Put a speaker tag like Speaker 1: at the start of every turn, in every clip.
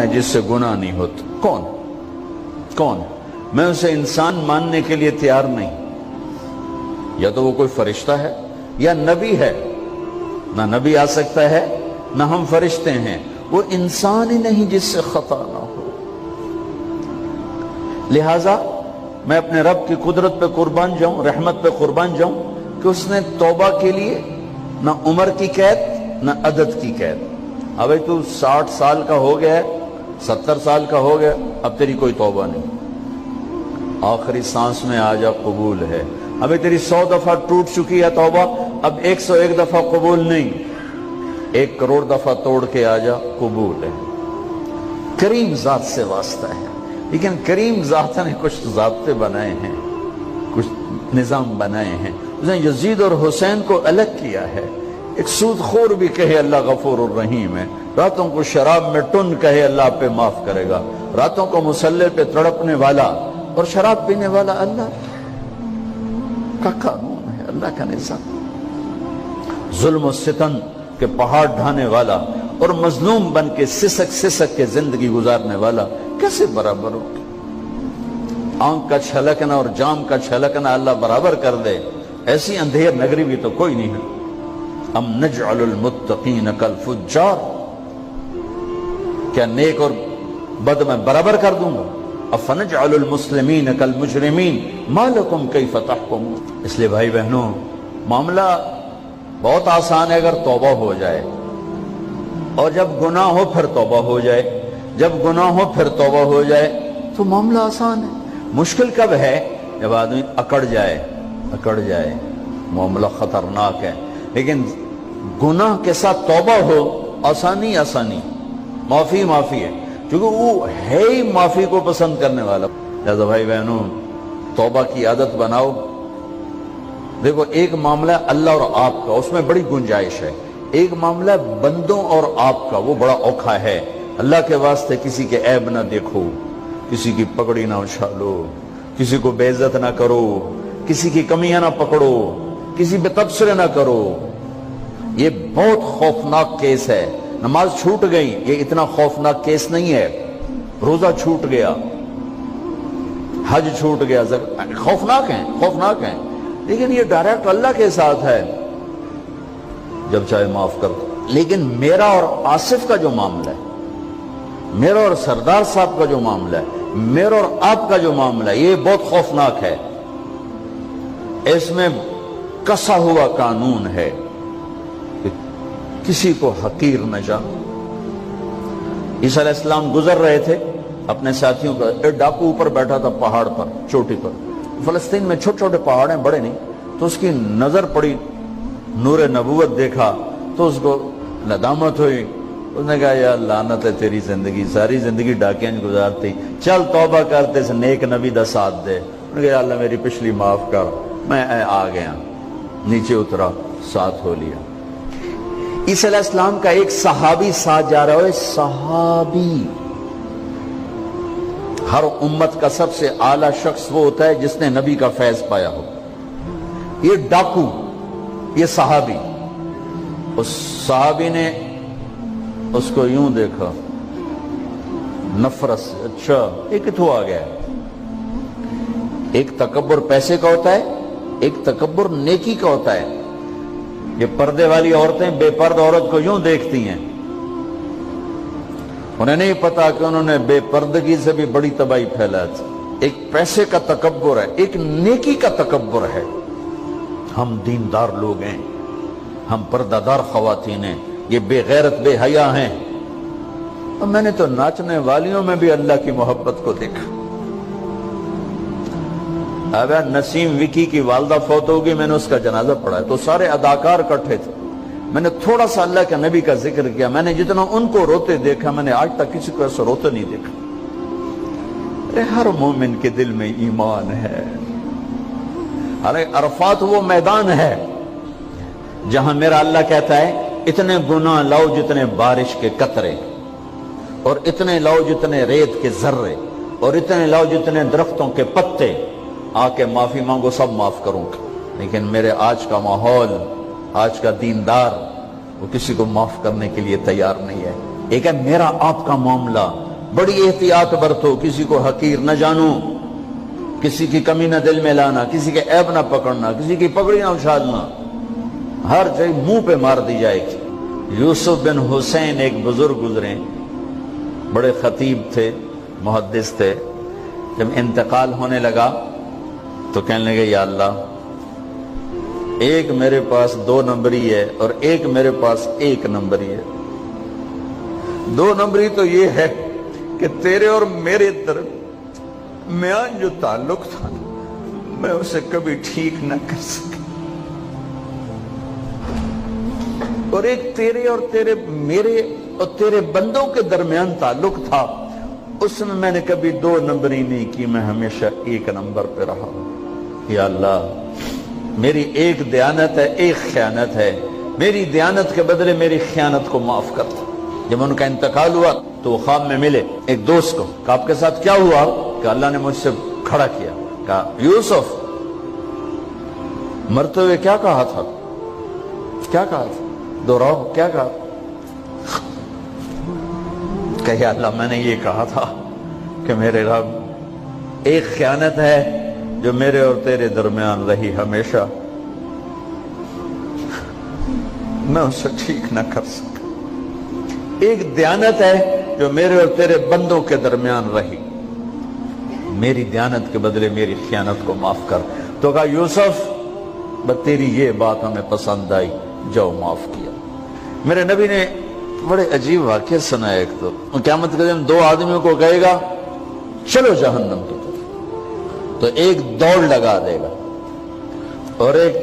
Speaker 1: ہے جس سے گناہ نہیں ہوتا؟ کون کون؟ میں اسے انسان ماننے کے لیے تیار نہیں. یا تو وہ کوئی فرشتہ ہے یا نبی ہے. نہ نبی آ سکتا ہے نہ ہم فرشتے ہیں. وہ انسان ہی نہیں جس سے خطا نہ ہو. لہذا میں اپنے رب کی قدرت پہ قربان جاؤں, رحمت پہ قربان جاؤں کہ اس نے توبہ کے لیے نہ عمر کی قید نہ عدد کی قید. ابھی تو 60 سال کا ہو گیا ہے, 70 سال کا ہو گیا, اب تیری کوئی توبہ نہیں, آخری سانس میں آ جا قبول ہے. ابھی تیری 100 دفعہ ٹوٹ چکی ہے توبہ, اب 101 دفعہ قبول نہیں, 1 کروڑ دفعہ توڑ کے آ جا قبول ہے. کریم ذات سے واسطہ ہے. لیکن کریم ذات نے کچھ ضابطے بنائے ہیں, کچھ نظام بنائے ہیں. اس نے یزید اور حسین کو الگ کیا ہے. ایک سود خور بھی کہے اللہ غفور الرحیم ہے, راتوں کو شراب میں ٹن کہے اللہ پہ معاف کرے گا, راتوں کو مسلح پہ تڑپنے والا اور شراب پینے والا اللہ کا قانون ہے, اللہ کا نظام. ظلم و ستم کے پہاڑ ڈھانے والا اور مظلوم بن کے سسک سسک کے زندگی گزارنے والا کیسے برابر ہو؟ آنکھ کا چھلکنا اور جام کا چھلکنا اللہ برابر کر دے, ایسی اندھیر نگری بھی تو کوئی نہیں ہے. ام نجعل المتقین کالفجار, کیا نیک اور بد میں برابر کر دوں گا؟ افنجعل المسلمین کالمجرمین ما لکم کیف تحکمون. اس لیے بھائی بہنوں, معاملہ بہت آسان ہے اگر توبہ ہو جائے, اور جب گناہ ہو پھر توبہ ہو جائے, جب گناہ ہو پھر توبہ ہو جائے تو معاملہ آسان ہے. مشکل کب ہے؟ جب آدمی اکڑ جائے, معاملہ خطرناک ہے. لیکن گناہ کے ساتھ توبہ ہو, آسانی, معافی ہے, کیونکہ وہ ہے ہی معافی کو پسند کرنے والا. لہذا بھائی بہنوں, توبہ کی عادت بناؤ. دیکھو, ایک معاملہ اللہ اور آپ کا, اس میں بڑی گنجائش ہے. ایک معاملہ بندوں اور آپ کا, وہ بڑا اوکھا ہے. اللہ کے واسطے کسی کے عیب نہ دیکھو, کسی کی پگڑی نہ اچھالو, کسی کو بے عزت نہ کرو, کسی کی کمیاں نہ پکڑو, کسی پہ تبصرے نہ کرو. یہ بہت خوفناک کیس ہے. نماز چھوٹ گئی, یہ اتنا خوفناک کیس نہیں ہے. روزہ چھوٹ گیا, حج چھوٹ گیا, خوفناک ہیں, لیکن یہ ڈائریکٹ اللہ کے ساتھ ہے, جب چاہے معاف کر دو. لیکن میرا اور آصف کا جو معاملہ ہے, میرا اور سردار صاحب کا جو معاملہ ہے, میرا اور آپ کا جو معاملہ ہے, یہ بہت خوفناک ہے. اس میں کسا ہوا قانون ہے کہ کسی کو حقیر نہ جانو. عیسیٰ علیہ السلام گزر رہے تھے اپنے ساتھیوں کا, ایک ڈاکو اوپر بیٹھا تھا پہاڑ پر, چوٹی پر. فلسطین میں چھوٹے چھوٹے پہاڑ ہیں, بڑے نہیں. تو اس کی نظر پڑی, نور نبوت دیکھا تو اس کو ندامت ہوئی. اس نے کہا یا لعنت ہے تیری زندگی, ساری زندگی ڈاکیاں گزارتی, چل توبہ کرتے سے نیک نبی دا ساتھ دے. انہوں نے کہا یا اللہ میری پچھلی معاف کر. میں آ گیا, نیچے اترا, ساتھ ہو لیا. عیسیٰ علیہ السلام کا ایک صحابی ساتھ جا رہا ہے. صحابی, ہر امت کا سب سے اعلیٰ شخص وہ ہوتا ہے جس نے نبی کا فیض پایا ہو. یہ ڈاکو, یہ صحابی. اس صحابی نے اس کو یوں دیکھا نفرت سے, اچھا یہ کتوں آ گیا. ایک تکبر پیسے کا ہوتا ہے, ایک تکبر نیکی کا ہوتا ہے. یہ پردے والی عورتیں بے پرد عورت کو یوں دیکھتی ہیں, انہیں نہیں پتا کہ انہوں نے بے پردگی سے بھی بڑی تباہی پھیلا تھی. ایک پیسے کا تکبر ہے, ایک نیکی کا تکبر ہے. ہم دیندار لوگ ہیں, ہم پردہ دار خواتین ہیں, یہ بے غیرت بے حیا ہیں. اور میں نے تو ناچنے والیوں میں بھی اللہ کی محبت کو دیکھا. اب نسیم وکی کی والدہ فوت ہوگی, میں نے اس کا جنازہ پڑھا ہے, تو سارے اداکار اکٹھے تھے. میں نے تھوڑا سا اللہ کے نبی کا ذکر کیا. میں نے جتنا ان کو روتے دیکھا, میں نے آج تک کسی کو ایسا روتے نہیں دیکھا. ارے ہر مومن کے دل میں ایمان ہے. ارے عرفات وہ میدان ہے جہاں میرا اللہ کہتا ہے اتنے گناہ لاؤ جتنے بارش کے قطرے, اور اتنے لاؤ جتنے ریت کے ذرے, اور اتنے لاؤ جتنے درختوں کے پتے, آ کے معافی مانگو, سب معاف کروں گا. لیکن میرے آج کا ماحول, آج کا دیندار, وہ کسی کو معاف کرنے کے لیے تیار نہیں ہے. ایک ہے میرا آپ کا معاملہ, بڑی احتیاط برتو، کسی کو حقیر نہ جانو، کسی کی کمی نہ دل میں لانا، کسی کے عیب نہ پکڑنا، کسی کی پگڑی نہ اچھالنا، ہر چیز منہ پہ مار دی جائے گی۔ یوسف بن حسین ایک بزرگ گزرے، بڑے خطیب تھے، محدث تھے۔ جب انتقال ہونے لگا تو کہنے لگے یا اللہ، ایک میرے پاس 2 نمبری ہے اور ایک میرے پاس 1 نمبری ہے۔ 2 نمبری تو یہ ہے کہ تیرے اور میرے درمیان جو تعلق تھا میں اسے کبھی ٹھیک نہ کر سکا، اور ایک تیرے اور میرے اور تیرے بندوں کے درمیان تعلق تھا، اس میں نے کبھی 2 نمبری نہیں کی، میں ہمیشہ 1 نمبر پہ رہا۔ یا اللہ، میری ایک دیانت ہے، ایک خیانت ہے، میری دیانت کے بدلے میری خیانت کو معاف کر دو۔ جب ان کا انتقال ہوا تو وہ خواب میں ملے ایک دوست کو، کہ آپ کے ساتھ کیا ہوا؟ کہ اللہ نے مجھ سے کھڑا کیا، کہا یوسف مرتے ہوئے کیا کہا تھا؟ کیا کہا تھا؟ دوہراؤ، کیا کہا؟ کہ یا اللہ، میں نے یہ کہا تھا کہ میرے رب، ایک خیانت ہے جو میرے اور تیرے درمیان رہی ہمیشہ، میں اسے ٹھیک نہ کر سکا۔ ایک دیانت ہے جو میرے اور تیرے بندوں کے درمیان رہی، میری دیانت کے بدلے میری خیانت کو معاف کر۔ تو کہا یوسف، بس تیری یہ بات ہمیں پسند آئی، جاؤ معاف کیا۔ میرے نبی نے بڑے عجیب واقعہ سنا ہے۔ ایک تو قیامت کے دن 2 آدمیوں کو کہے گا چلو جہنم کی طرف، تو ایک دوڑ لگا دے گا اور ایک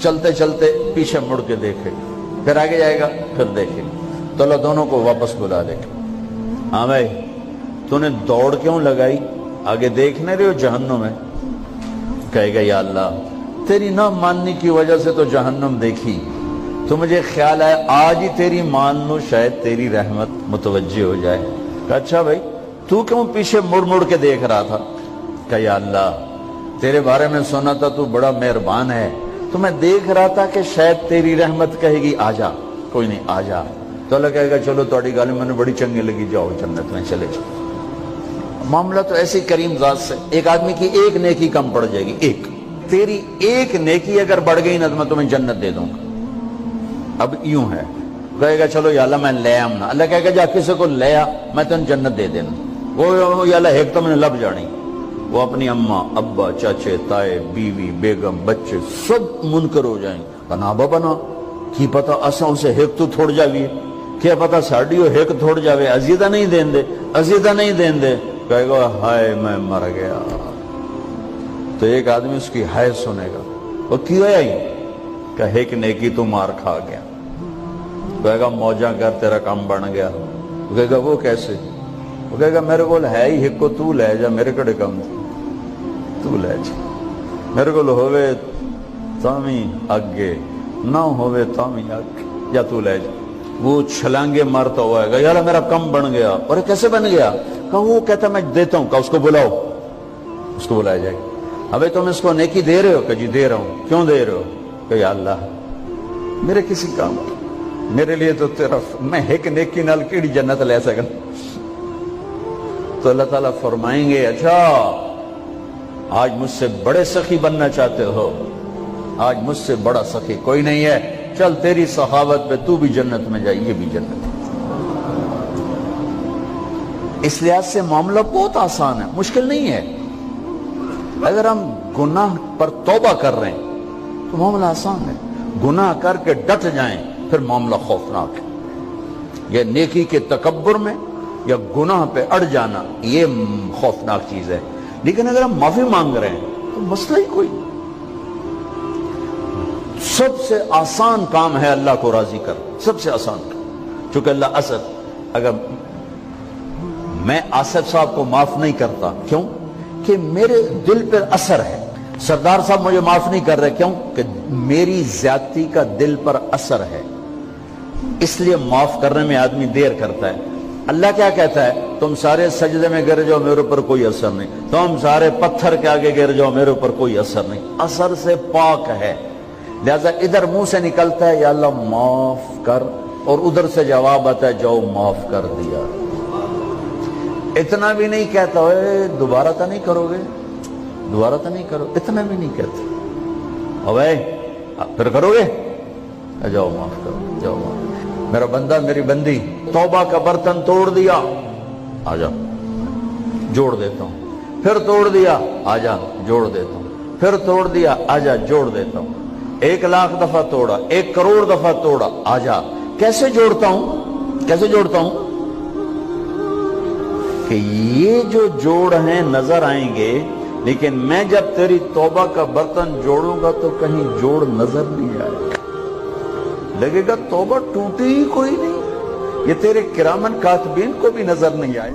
Speaker 1: چلتے چلتے پیچھے مڑ کے دیکھے گا، پھر آگے جائے گا، پھر دیکھے گا، تو اللہ دونوں کو واپس بلا لے گا۔ ہاں بھائی، تو نے دوڑ کیوں لگائی؟ آگے دیکھنے رہے ہو جہنم ہے؟ کہے گا یا اللہ، تیری نہ ماننے کی وجہ سے تو جہنم دیکھی، تو مجھے خیال ہے آج ہی تیری مان لوں، شاید تیری رحمت متوجہ ہو جائے۔ کہا اچھا بھائی، تو کیوں پیچھے مڑ مڑ کے دیکھ رہا تھا؟ کہ یا اللہ، تیرے بارے میں سنا تھا تو بڑا مہربان ہے، تو میں دیکھ رہا تھا کہ شاید تیری رحمت کہے گی آ جا۔ کوئی نہیں، آ جا۔ تو اللہ کہے گا چلو تھوڑی گل میں نے بڑی چنگی لگی، جاؤ جنت میں چلے جاؤ۔ معاملہ تو ایسی کریم ذات سے، ایک آدمی کی ایک نیکی کم پڑ جائے گی، ایک تیری ایک نیکی اگر بڑھ گئی نا تو میں تمہیں جنت دے دوں گا۔ اب یوں ہے، کہے گا چلو یا اللہ میں لے آم نا، اللہ کہے گا جا کسی کو لے آ، میں تمہیں جنت دے دینا۔ وہ یا اللہ ایک تو میں نے لب جانی، وہ اپنی اماں ابا چاچے تائے بیوی بیگم بچے سب منکر ہو جائیں، بنا بنا کی پتہ اساں اسے ایک تو تھوڑ جاویے، کیا پتہ ساڑی ہو ایک تھوڑ جاوے، عزیدہ نہیں دین دے، عزیدہ نہیں دین دے۔ کہے گا ہائے میں مر گیا۔ تو ایک آدمی اس کی ہائے سنے گا، وہ کیوں آئی؟ کہ ایک نیکی تو مار کھا گیا۔ کہے گا موجہ کر، تیرا کام بن گیا۔ کہے گا وہ کیسے؟ وہ کہے گا میرے کو ہے ہی ایک کو، تو لے جا، میرے کڑے کم تو لے جا، میرے کو ہوئے تامی آگے نہ ہوئے تامی آگے، یا تو لے جا۔ وہ چھلانگے مارتا ہوا ہے، یا اللہ میرا کم بن گیا۔ اور کیسے بن گیا؟ کہ وہ کہتا میں دیتا ہوں، کہ اس کو بلاؤ، اس کو بلایا جائے گا۔ ابھی تم اس کو نیکی دے رہے ہو؟ کہ جی دے رہا ہوں۔ کیوں دے رہے ہو؟ کہ یا اللہ میرے کسی کام، میرے لیے تو تیرا، میں ایک نیکی نال کیڑی جنت لے سکا۔ تو اللہ تعالیٰ فرمائیں گے اچھا آج مجھ سے بڑے سخی بننا چاہتے ہو؟ آج مجھ سے بڑا سخی کوئی نہیں ہے، چل تیری سخاوت پہ تو بھی جنت میں جائے، یہ بھی جنت ہے۔ اس لحاظ سے معاملہ بہت آسان ہے، مشکل نہیں ہے۔ اگر ہم گناہ پر توبہ کر رہے ہیں تو معاملہ آسان ہے، گناہ کر کے ڈٹ جائیں پھر معاملہ خوفناک ہے۔ یہ نیکی کے تکبر میں یا گناہ پہ اڑ جانا یہ خوفناک چیز ہے۔ لیکن اگر ہم معافی مانگ رہے ہیں تو مسئلہ ہی کوئی، سب سے آسان کام ہے اللہ کو راضی کر، سب سے آسان کام۔ چونکہ اللہ اسد، اگر میں آصف صاحب کو معاف نہیں کرتا، کیوں؟ کہ میرے دل پر اثر ہے۔ سردار صاحب مجھے معاف نہیں کر رہے، کیوں؟ کہ میری زیادتی کا دل پر اثر ہے، اس لیے معاف کرنے میں آدمی دیر کرتا ہے۔ اللہ کیا کہتا ہے؟ تم سارے سجدے میں گر جاؤ، میرے اوپر کوئی اثر نہیں، تم سارے پتھر کے آگے گر جاؤ، میرے اوپر کوئی اثر نہیں، اثر سے پاک ہے۔ لہذا ادھر منہ سے نکلتا ہے یا اللہ معاف کر، اور ادھر سے جواب آتا ہے جاؤ معاف کر دیا۔ اتنا بھی نہیں کہتا ہوئے دوبارہ تو نہیں کرو گے، دوبارہ تو نہیں کرو، اتنا بھی نہیں کہتا، اوے پھر کرو گے، جاؤ معاف کرو، جاؤ معاف، میرا بندہ میری بندی توبہ کا برتن توڑ دیا، آ جا جوڑ دیتا ہوں، پھر توڑ دیا، آ جا جوڑ دیتا ہوں، پھر توڑ دیا، آ جا جوڑ دیتا ہوں، 1,00,000 دفعہ توڑا، 1 کروڑ دفعہ توڑا، آ جا، کیسے جوڑتا ہوں، کیسے جوڑتا ہوں؟ کہ یہ جو جوڑ ہیں نظر آئیں گے، لیکن میں جب تیری توبہ کا برتن جوڑوں گا تو کہیں جوڑ نظر نہیں آئے گا، لگے گا توبہ ٹوٹی ہی کوئی نہیں، یہ تیرے کرامن کاتبین کو بھی نظر نہیں آئے۔